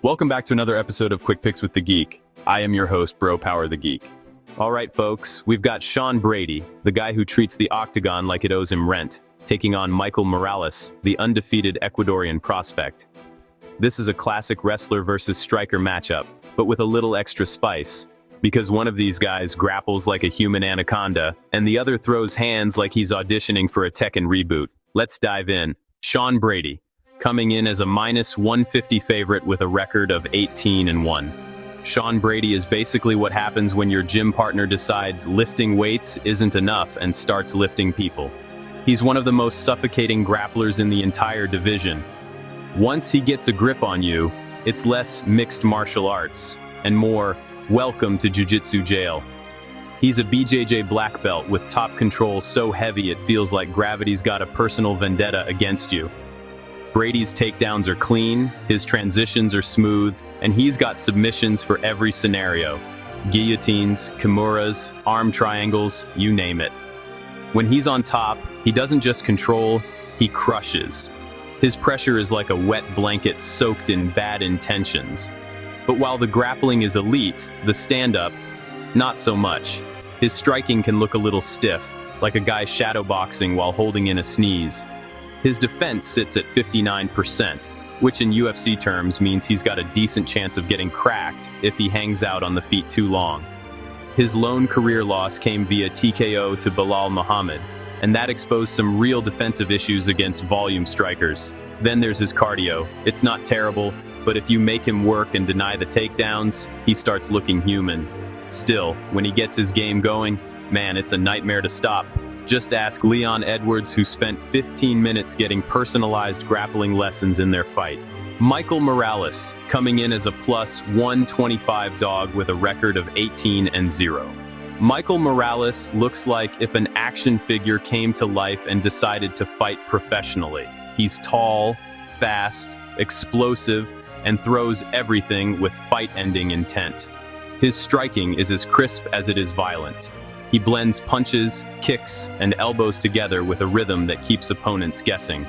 Welcome back to another episode of Quick Picks with the Geek. I am your host, Bro Power the Geek. All right, folks, we've got Sean Brady, the guy who treats the octagon like it owes him rent, taking on Michael Morales, the undefeated Ecuadorian prospect. This is a classic wrestler versus striker matchup, but with a little extra spice, because one of these guys grapples like a human anaconda, and the other throws hands like he's auditioning for a Tekken reboot. Let's dive in. Sean Brady, coming in as a -150 favorite with a record of 18-1. Sean Brady is basically what happens when your gym partner decides lifting weights isn't enough and starts lifting people. He's one of the most suffocating grapplers in the entire division. Once he gets a grip on you, it's less mixed martial arts and more welcome to jiu-jitsu jail. He's a BJJ black belt with top control so heavy it feels like gravity's got a personal vendetta against you. Brady's takedowns are clean, his transitions are smooth, and he's got submissions for every scenario. Guillotines, kimuras, arm triangles, you name it. When he's on top, he doesn't just control, he crushes. His pressure is like a wet blanket soaked in bad intentions. But while the grappling is elite, the stand-up, not so much. His striking can look a little stiff, like a guy shadowboxing while holding in a sneeze. His defense sits at 59%, which in UFC terms means he's got a decent chance of getting cracked if he hangs out on the feet too long. His lone career loss came via TKO to Bilal Muhammad, and that exposed some real defensive issues against volume strikers. Then there's his cardio. It's not terrible, but if you make him work and deny the takedowns, he starts looking human. Still, when he gets his game going, man, it's a nightmare to stop. Just ask Leon Edwards, who spent 15 minutes getting personalized grappling lessons in their fight. Michael Morales, coming in as a +125 dog with a record of 18-0. Michael Morales looks like if an action figure came to life and decided to fight professionally. He's tall, fast, explosive, and throws everything with fight-ending intent. His striking is as crisp as it is violent. He blends punches, kicks, and elbows together with a rhythm that keeps opponents guessing.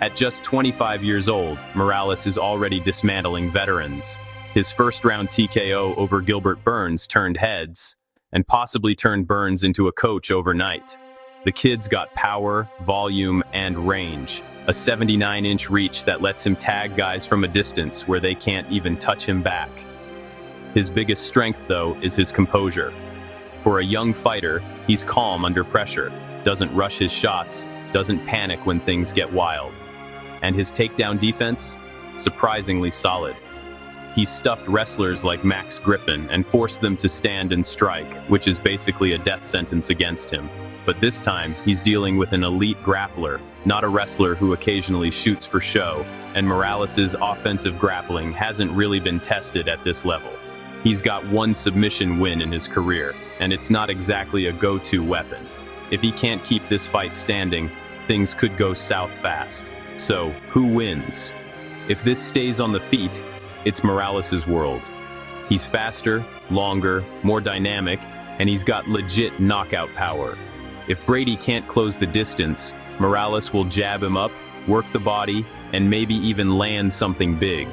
At just 25 years old, Morales is already dismantling veterans. His first-round TKO over Gilbert Burns turned heads, and possibly turned Burns into a coach overnight. The kid's got power, volume, and range. A 79-inch reach that lets him tag guys from a distance where they can't even touch him back. His biggest strength, though, is his composure. For a young fighter, he's calm under pressure, doesn't rush his shots, doesn't panic when things get wild. And his takedown defense? Surprisingly solid. He stuffed wrestlers like Max Griffin and forced them to stand and strike, which is basically a death sentence against him. But this time, he's dealing with an elite grappler, not a wrestler who occasionally shoots for show, and Morales' offensive grappling hasn't really been tested at this level. He's got one submission win in his career, and it's not exactly a go-to weapon. If he can't keep this fight standing, things could go south fast. So, who wins? If this stays on the feet, it's Morales' world. He's faster, longer, more dynamic, and he's got legit knockout power. If Brady can't close the distance, Morales will jab him up, work the body, and maybe even land something big.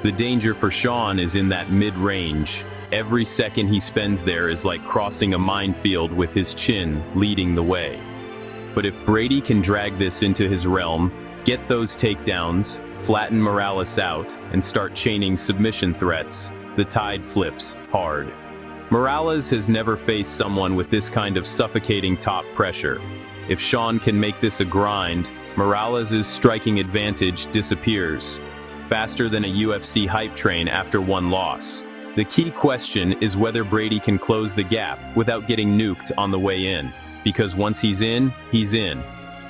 The danger for Sean is in that mid-range. Every second he spends there is like crossing a minefield with his chin leading the way. But if Brady can drag this into his realm, get those takedowns, flatten Morales out, and start chaining submission threats, the tide flips hard. Morales has never faced someone with this kind of suffocating top pressure. If Sean can make this a grind, Morales' striking advantage disappears, faster than a UFC hype train after one loss. The key question is whether Brady can close the gap without getting nuked on the way in, because once he's in,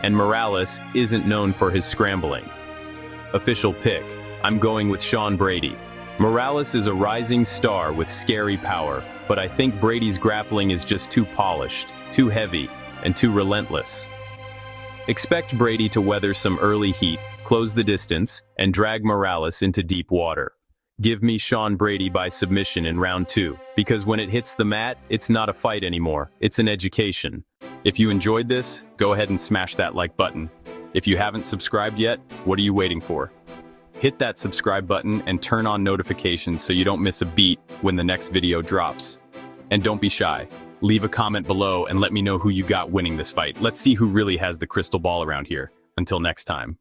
and Morales isn't known for his scrambling. Official pick, I'm going with Sean Brady. Morales is a rising star with scary power, but I think Brady's grappling is just too polished, too heavy, and too relentless. Expect Brady to weather some early heat, close the distance, and drag Morales into deep water. Give me Sean Brady by submission in round 2, because when it hits the mat, it's not a fight anymore, it's an education. If you enjoyed this, go ahead and smash that like button. If you haven't subscribed yet, what are you waiting for? hit that subscribe button and turn on notifications so you don't miss a beat when the next video drops. And don't be shy. Leave a comment below and let me know who you got winning this fight. Let's see who really has the crystal ball around here. Until next time.